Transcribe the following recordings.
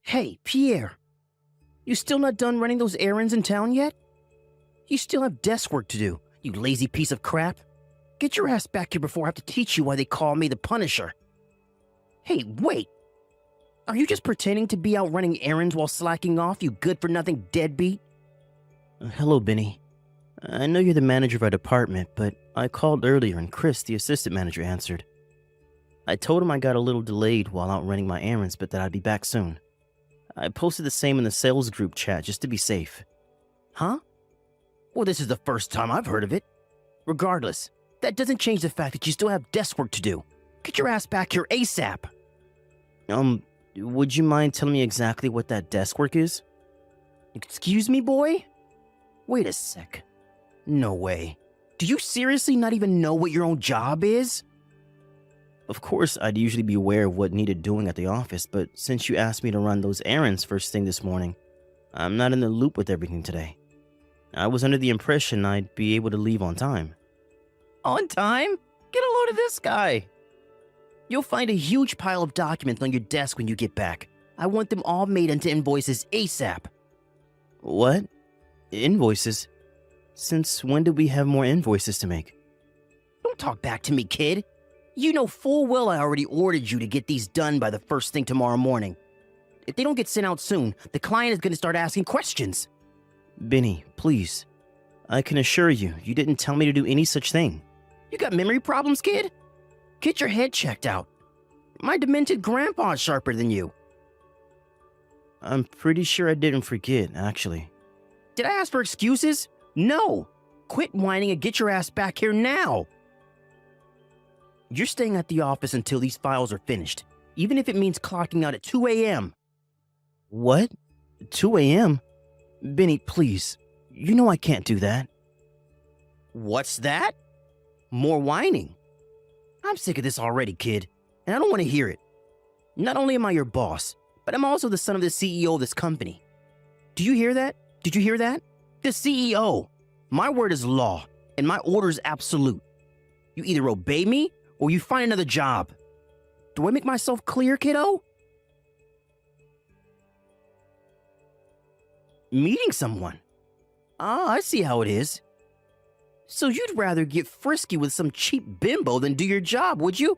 Hey, Pierre, you still not done running those errands in town yet? You still have desk work to do, you lazy piece of crap. Get your ass back here before I have to teach you why they call me the Punisher. Hey, wait. Are you just pretending to be out running errands while slacking off, you good-for-nothing deadbeat? Hello, Benny. I know you're the manager of our department, but I called earlier and Chris, the assistant manager, answered. I told him I got a little delayed while out running my errands, but that I'd be back soon. I posted the same in the sales group chat just to be safe. Huh? Well, this is the first time I've heard of it. Regardless, that doesn't change the fact that you still have desk work to do. Get your ass back here ASAP. Would you mind telling me exactly what that desk work is? Excuse me, boy? Wait a sec. No way. Do you seriously not even know what your own job is? Of course, I'd usually be aware of what needed doing at the office, but since you asked me to run those errands first thing this morning, I'm not in the loop with everything today. I was under the impression I'd be able to leave on time. On time? Get a load of this guy. You'll find a huge pile of documents on your desk when you get back. I want them all made into invoices ASAP. What? Invoices? Since when did we have more invoices to make? Don't talk back to me, kid. You know full well I already ordered you to get these done by the first thing tomorrow morning. If they don't get sent out soon, the client is going to start asking questions. Benny, please. I can assure you, you didn't tell me to do any such thing. You got memory problems, kid? Get your head checked out. My demented grandpa's sharper than you. I'm pretty sure I didn't forget, actually. Did I ask for excuses? No. Quit whining and get your ass back here now. You're staying at the office until these files are finished, even if it means clocking out at 2 a.m. What? 2 a.m.? Benny, please. You know I can't do that. What's that? More whining. I'm sick of this already, kid, and I don't want to hear it. Not only am I your boss, but I'm also the son of the CEO of this company. Do you hear that? Did you hear that? The CEO. My word is law, and my order is absolute. You either obey me, or you find another job. Do I make myself clear, kiddo? Meeting someone. Ah, I see how it is. So you'd rather get frisky with some cheap bimbo than do your job, would you?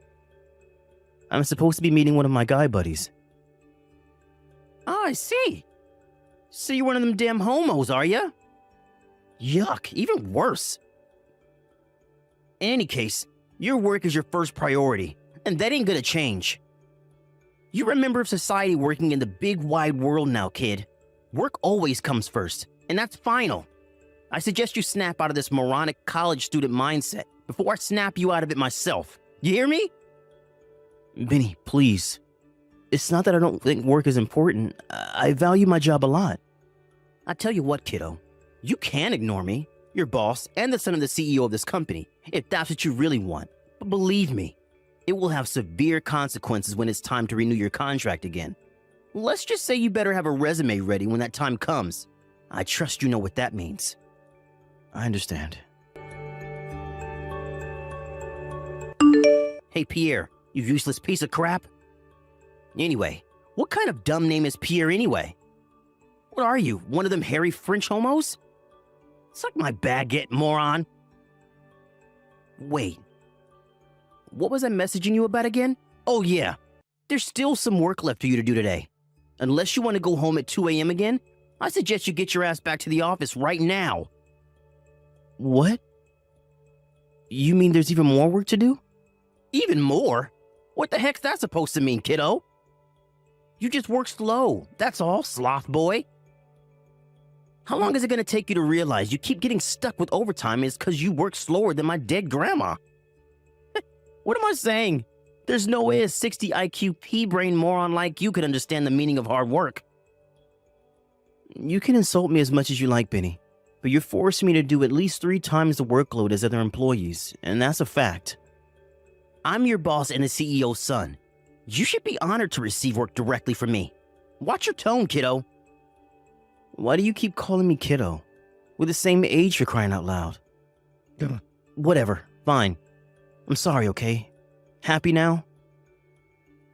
I'm supposed to be meeting one of my guy buddies. Ah, I see. So you're one of them damn homos, are ya? Yuck, even worse. In any case, your work is your first priority, and that ain't gonna change. You're a member of society working in the big wide world now, kid. Work always comes first, and that's final. I suggest you snap out of this moronic college student mindset before I snap you out of it myself. You hear me? Benny, please. It's not that I don't think work is important. I value my job a lot. I tell you what, kiddo. You can ignore me, your boss, and the son of the CEO of this company, if that's what you really want. But believe me, it will have severe consequences when it's time to renew your contract again. Let's just say you better have a resume ready when that time comes. I trust you know what that means. I understand. Hey, Pierre, you useless piece of crap. Anyway, what kind of dumb name is Pierre anyway? What are you, one of them hairy French homos? Suck my baguette, moron. Wait. What was I messaging you about again? Oh yeah, there's still some work left for you to do today. Unless you want to go home at 2 a.m. again, I suggest you get your ass back to the office right now. What? You mean there's even more work to do? Even more? What the heck's that supposed to mean, kiddo? You just work slow, that's all, sloth boy. How long is it going to take you to realize you keep getting stuck with overtime is because you work slower than my dead grandma? What am I saying? There's no way a 60 IQ pea-brain moron like you could understand the meaning of hard work. You can insult me as much as you like, Benny, but you're forcing me to do at least 3 times the workload as other employees, and that's a fact. I'm your boss and the CEO's son. You should be honored to receive work directly from me. Watch your tone, kiddo. Why do you keep calling me kiddo? We're the same age, for crying out loud. Whatever, fine. I'm sorry, okay? Happy now?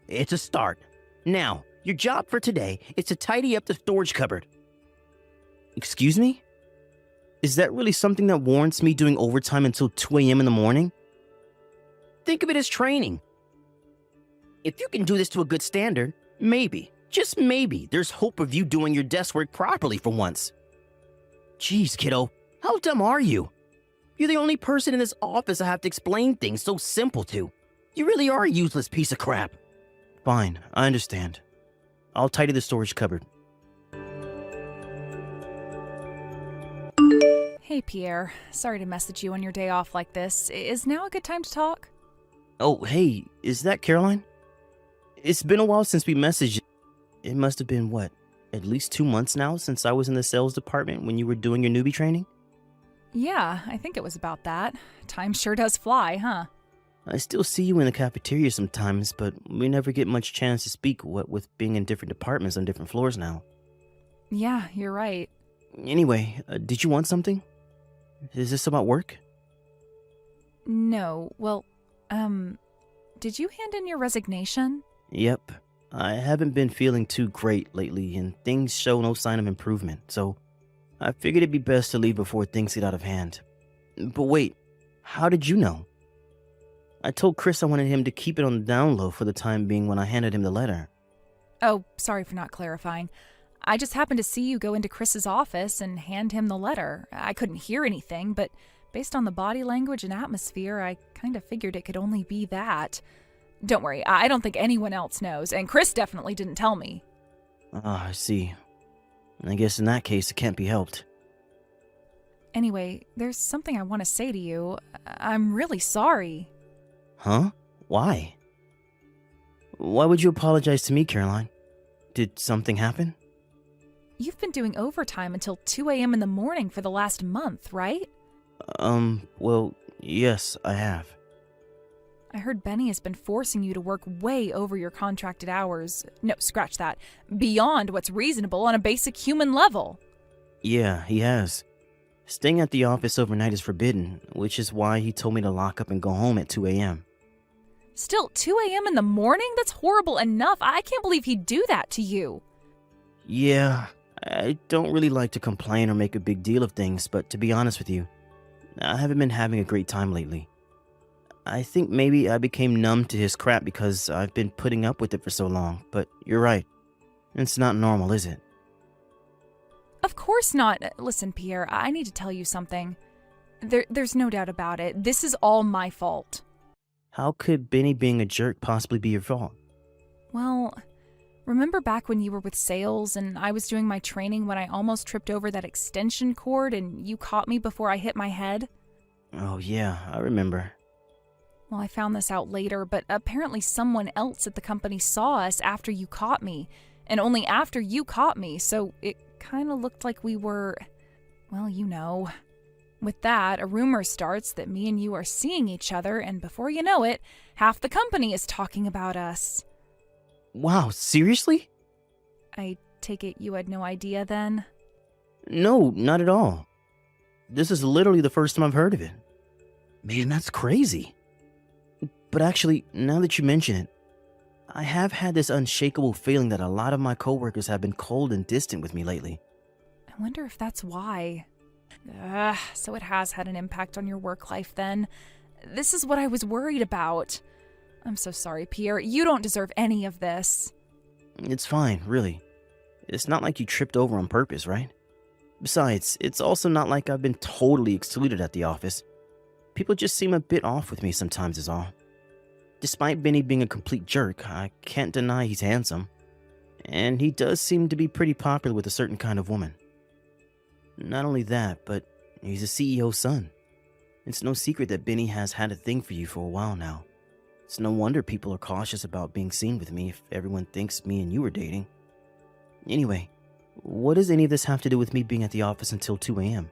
It's a start. Now, Your job for today is to tidy up the storage cupboard. Excuse me? Is that really something that warrants me doing overtime until 2 a.m. in the morning? Think of it as training. If you can do this to a good standard, maybe, just maybe, there's hope of you doing your desk work properly for once. Jeez, kiddo, how dumb are you? You're the only person in this office I have to explain things so simple to. You really are a useless piece of crap. Fine, I understand. I'll tidy the storage cupboard. Hey, Pierre. Sorry to message you on your day off like this. Is now a good time to talk? Oh, hey, is that Caroline? It's been a while since we messaged. It must have been, what, at least 2 months now since I was in the sales department when you were doing your newbie training? Yeah, I think it was about that. Time sure does fly, huh? I still see you in the cafeteria sometimes, but we never get much chance to speak, what with being in different departments on different floors now. Yeah, you're right. Anyway, did you want something? Is this about work? No, well, did you hand in your resignation? Yep. I haven't been feeling too great lately, and things show no sign of improvement, so I figured it'd be best to leave before things get out of hand. But wait, how did you know? I told Chris I wanted him to keep it on the down low for the time being when I handed him the letter. Oh, sorry for not clarifying. I just happened to see you go into Chris's office and hand him the letter. I couldn't hear anything, but based on the body language and atmosphere, I kind of figured it could only be that. Don't worry, I don't think anyone else knows, and Chris definitely didn't tell me. Ah, I see. I guess in that case it can't be helped. Anyway, there's something I want to say to you. I'm really sorry. Huh? Why? Why would you apologize to me, Caroline? Did something happen? You've been doing overtime until 2 a.m. in the morning for the last month, right? Well, yes, I have. I heard Benny has been forcing you to work way over your contracted hours. No, scratch that. Beyond what's reasonable on a basic human level. Yeah, he has. Staying at the office overnight is forbidden, which is why he told me to lock up and go home at 2 a.m. Still, 2 a.m. in the morning? That's horrible enough. I can't believe he'd do that to you. Yeah, I don't really like to complain or make a big deal of things, but to be honest with you, I haven't been having a great time lately. I think maybe I became numb to his crap because I've been putting up with it for so long, but you're right. It's not normal, is it? Of course not. Listen, Pierre, I need to tell you something. There's no doubt about it. This is all my fault. How could Benny being a jerk possibly be your fault? Well, remember back when you were with sales and I was doing my training when I almost tripped over that extension cord and you caught me before I hit my head? Oh yeah, I remember. Well, I found this out later, but apparently someone else at the company saw us after you caught me, and only after you caught me, so it kind of looked like we were, well, you know. With that, a rumor starts that me and you are seeing each other, and before you know it, half the company is talking about us. Wow, seriously? I take it you had no idea then? No, not at all. This is literally the first time I've heard of it. Man, that's crazy. But actually, now that you mention it, I have had this unshakable feeling that a lot of my coworkers have been cold and distant with me lately. I wonder if that's why. So it has had an impact on your work life then. This is what I was worried about. I'm so sorry, Pierre. You don't deserve any of this. It's fine, really. It's not like you tripped over on purpose, right? Besides, it's also not like I've been totally excluded at the office. People just seem a bit off with me sometimes is all. Despite Benny being a complete jerk, I can't deny he's handsome. And he does seem to be pretty popular with a certain kind of woman. Not only that, but he's a CEO's son. It's no secret that Benny has had a thing for you for a while now. It's no wonder people are cautious about being seen with me if everyone thinks me and you are dating. Anyway, what does any of this have to do with me being at the office until 2 a.m.?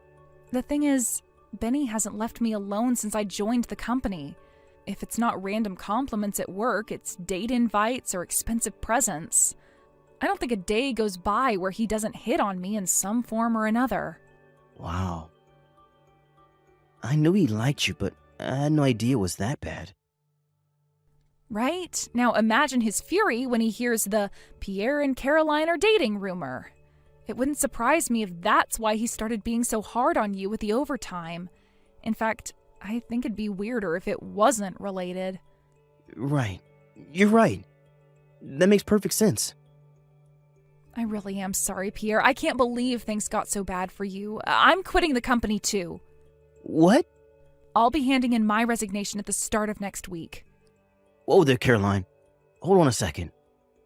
The thing is, Benny hasn't left me alone since I joined the company. If it's not random compliments at work, it's date invites or expensive presents. I don't think a day goes by where he doesn't hit on me in some form or another. Wow. I knew he liked you, but I had no idea it was that bad. Right? Now imagine his fury when he hears the Pierre and Caroline are dating rumor. It wouldn't surprise me if that's why he started being so hard on you with the overtime. In fact, I think it'd be weirder if it wasn't related. Right. You're right. That makes perfect sense. I really am sorry, Pierre. I can't believe things got so bad for you. I'm quitting the company too. What? I'll be handing in my resignation at the start of next week. Whoa there, Caroline. Hold on a second.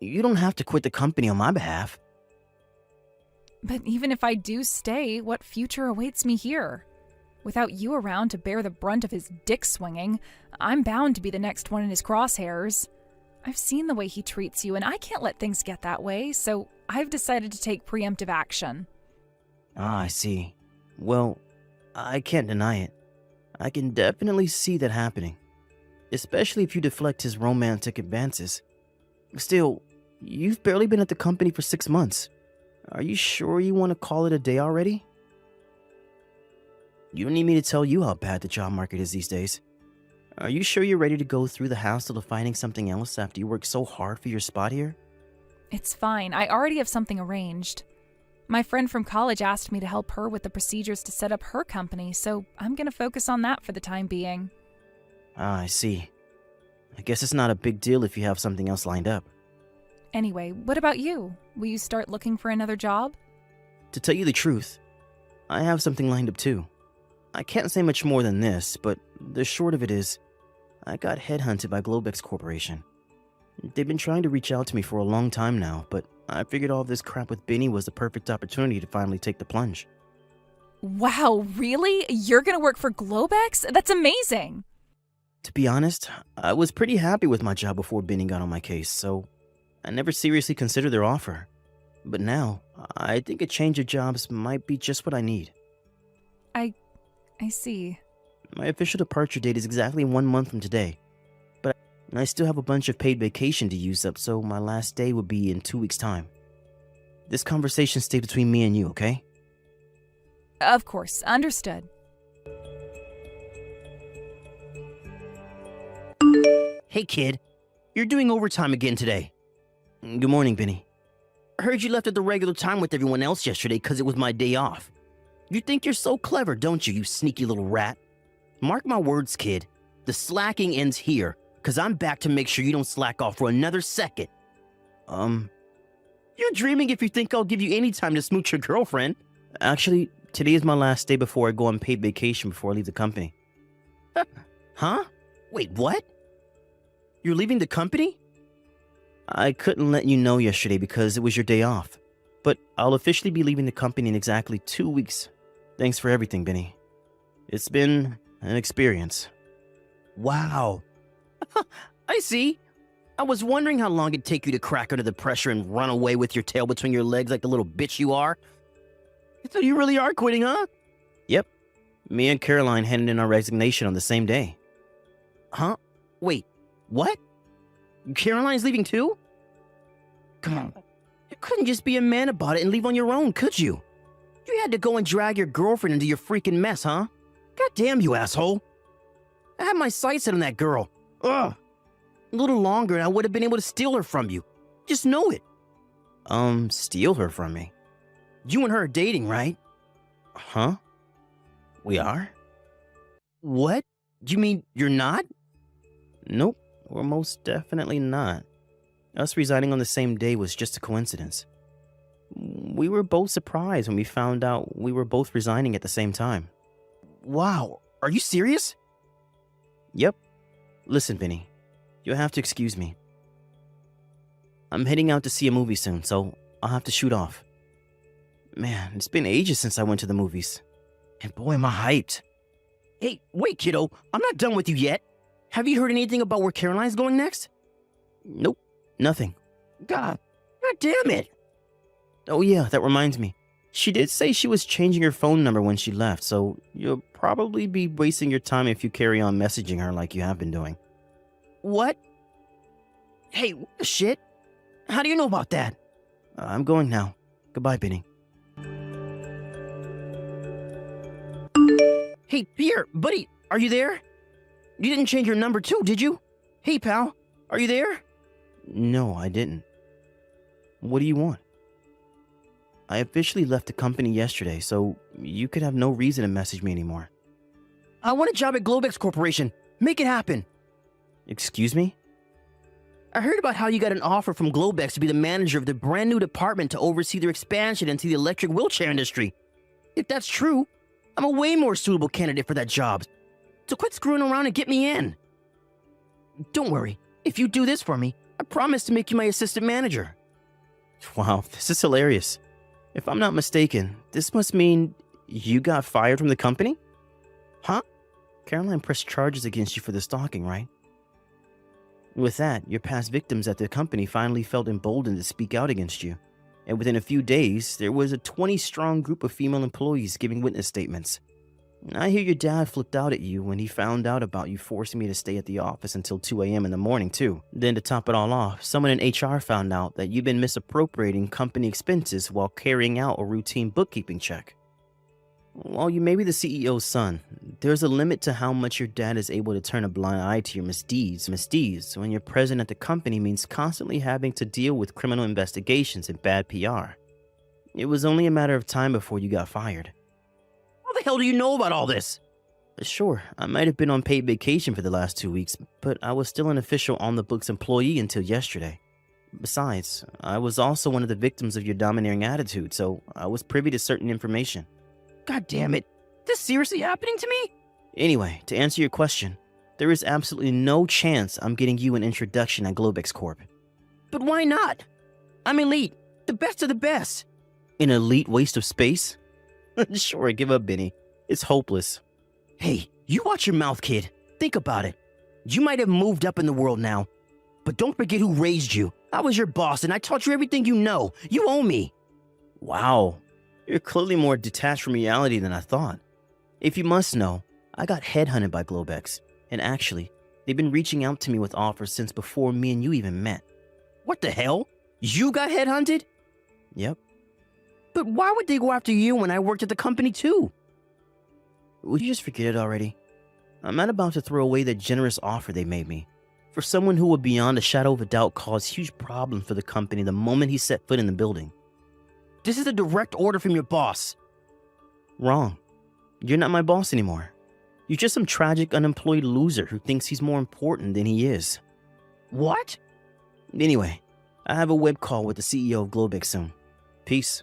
You don't have to quit the company on my behalf. But even if I do stay, what future awaits me here? Without you around to bear the brunt of his dick swinging, I'm bound to be the next one in his crosshairs. I've seen the way he treats you, and I can't let things get that way, so I've decided to take preemptive action. Ah, I see. Well, I can't deny it. I can definitely see that happening. Especially if you deflect his romantic advances. Still, you've barely been at the company for 6 months. Are you sure you want to call it a day already? You don't need me to tell you how bad the job market is these days. Are you sure you're ready to go through the hassle of finding something else after you worked so hard for your spot here? It's fine. I already have something arranged. My friend from college asked me to help her with the procedures to set up her company, so I'm going to focus on that for the time being. Ah, I see. I guess it's not a big deal if you have something else lined up. Anyway, what about you? Will you start looking for another job? To tell you the truth, I have something lined up too. I can't say much more than this, but the short of it is, I got headhunted by Globex Corporation. They've been trying to reach out to me for a long time now, but I figured all this crap with Benny was the perfect opportunity to finally take the plunge. Wow, really? You're going to work for Globex? That's amazing! To be honest, I was pretty happy with my job before Benny got on my case, so I never seriously considered their offer. But now, I think a change of jobs might be just what I need. I see. My official departure date is exactly 1 month from today, but I still have a bunch of paid vacation to use up, so my last day would be in 2 weeks' time. This conversation stays between me and you, okay? Of course, understood. Hey, kid. You're doing overtime again today. Good morning, Benny. I heard you left at the regular time with everyone else yesterday because it was my day off. You think you're so clever, don't you, you sneaky little rat? Mark my words, kid. The slacking ends here, because I'm back to make sure you don't slack off for another second. You're dreaming if you think I'll give you any time to smooch your girlfriend. Actually, today is my last day before I go on paid vacation before I leave the company. Huh? Wait, what? You're leaving the company? I couldn't let you know yesterday because it was your day off, but I'll officially be leaving the company in exactly 2 weeks. Thanks for everything, Benny. It's been an experience. Wow. I see. I was wondering how long it'd take you to crack under the pressure and run away with your tail between your legs like the little bitch you are. So you really are quitting, huh? Yep. Me and Caroline handed in our resignation on the same day. Huh? Wait, what? Caroline's leaving too? Come on. You couldn't just be a man about it and leave on your own, could you? You had to go and drag your girlfriend into your freaking mess, huh? God damn you, asshole. I had my sights set on that girl. Ugh. A little longer and I would have been able to steal her from you. Just know it. Steal her from me? You and her are dating, right? Huh? We are? What? You mean you're not? Nope, we're most definitely not. Us resigning on the same day was just a coincidence. We were both surprised when we found out we were both resigning at the same time. Wow, are you serious? Yep. Listen, Vinny, you'll have to excuse me. I'm heading out to see a movie soon, so I'll have to shoot off. Man, it's been ages since I went to the movies. And boy, am I hyped. Hey, wait, kiddo, I'm not done with you yet. Have you heard anything about where Caroline's going next? Nope, nothing. God damn it. Oh yeah, that reminds me. She did say she was changing her phone number when she left, so you'll probably be wasting your time if you carry on messaging her like you have been doing. What? Hey, what the shit? How do you know about that? I'm going now. Goodbye, Benny. Hey, Pierre, buddy, are you there? You didn't change your number too, did you? Hey, pal, Are you there? No, I didn't. What do you want? I officially left the company yesterday, so you could have no reason to message me anymore. I want a job at Globex Corporation. Make it happen. Excuse me? I heard about how you got an offer from Globex to be the manager of the brand new department to oversee their expansion into the electric wheelchair industry. If that's true, I'm a way more suitable candidate for that job. So quit screwing around and get me in. Don't worry. If you do this for me, I promise to make you my assistant manager. Wow, this is hilarious. If I'm not mistaken, this must mean you got fired from the company? Huh? Caroline pressed charges against you for the stalking, right? With that, your past victims at the company finally felt emboldened to speak out against you. And within a few days, there was a 20-strong group of female employees giving witness statements. I hear your dad flipped out at you when he found out about you forcing me to stay at the office until 2 a.m. in the morning, too. Then to top it all off, someone in HR found out that you've been misappropriating company expenses while carrying out a routine bookkeeping check. While you may be the CEO's son, there's a limit to how much your dad is able to turn a blind eye to your misdeeds when your presence at the company means constantly having to deal with criminal investigations and bad PR. It was only a matter of time before you got fired. How the hell do you know about all this? Sure, I might have been on paid vacation for the last 2 weeks, but I was still an official on-the-books employee until yesterday. Besides, I was also one of the victims of your domineering attitude, so I was privy to certain information. God damn it. This seriously happening to me? Anyway, to answer your question, there is absolutely no chance I'm getting you an introduction at Globex Corp. But why not? I'm elite. The best of the best. An elite waste of space? Sure, give up, Benny. It's hopeless. Hey, you watch your mouth, kid. Think about it. You might have moved up in the world now, but don't forget who raised you. I was your boss and I taught you everything you know. You owe me. Wow. You're clearly more detached from reality than I thought. If you must know, I got headhunted by Globex, and actually, they've been reaching out to me with offers since before me and you even met. What the hell? You got headhunted? Yep. But why would they go after you when I worked at the company too? Would you just forget it already? I'm not about to throw away the generous offer they made me. For someone who would beyond a shadow of a doubt cause huge problems for the company the moment he set foot in the building. This is a direct order from your boss. Wrong. You're not my boss anymore. You're just some tragic unemployed loser who thinks he's more important than he is. What? Anyway, I have a web call with the CEO of Globex soon. Peace.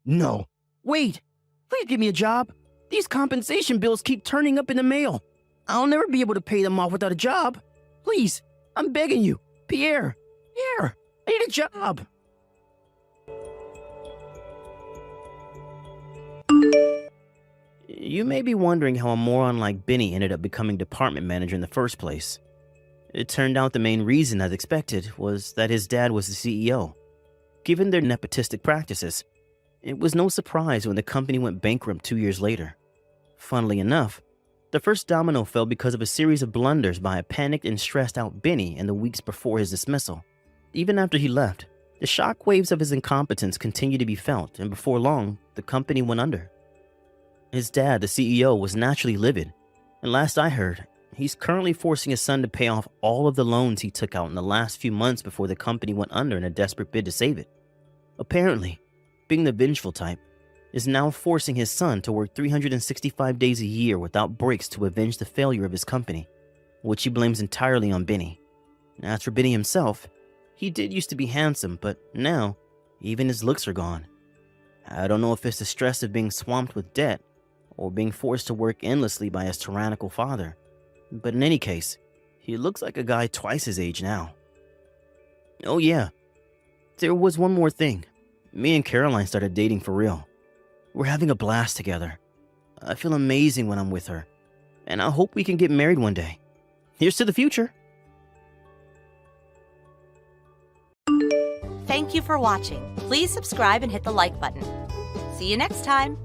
No. Wait. Please give me a job. These compensation bills keep turning up in the mail. I'll never be able to pay them off without a job. Please, I'm begging you. Pierre, I need a job. You may be wondering how a moron like Benny ended up becoming department manager in the first place. It turned out the main reason, as expected, was that his dad was the CEO. Given their nepotistic practices, it was no surprise when the company went bankrupt 2 years later. Funnily enough, the first domino fell because of a series of blunders by a panicked and stressed out Benny in the weeks before his dismissal. Even after he left, the shockwaves of his incompetence continued to be felt, and before long, the company went under. His dad, the CEO, was naturally livid, and last I heard, he's currently forcing his son to pay off all of the loans he took out in the last few months before the company went under in a desperate bid to save it. Apparently, being the vengeful type, is now forcing his son to work 365 days a year without breaks to avenge the failure of his company, which he blames entirely on Benny. As for Benny himself, he did used to be handsome, but now, even his looks are gone. I don't know if it's the stress of being swamped with debt, or being forced to work endlessly by his tyrannical father, but in any case, he looks like a guy twice his age now. Oh yeah, there was one more thing. Me and Caroline started dating for real. We're having a blast together. I feel amazing when I'm with her, and I hope we can get married one day. Here's to the future. Thank you for watching. Please subscribe and hit the like button. See you next time.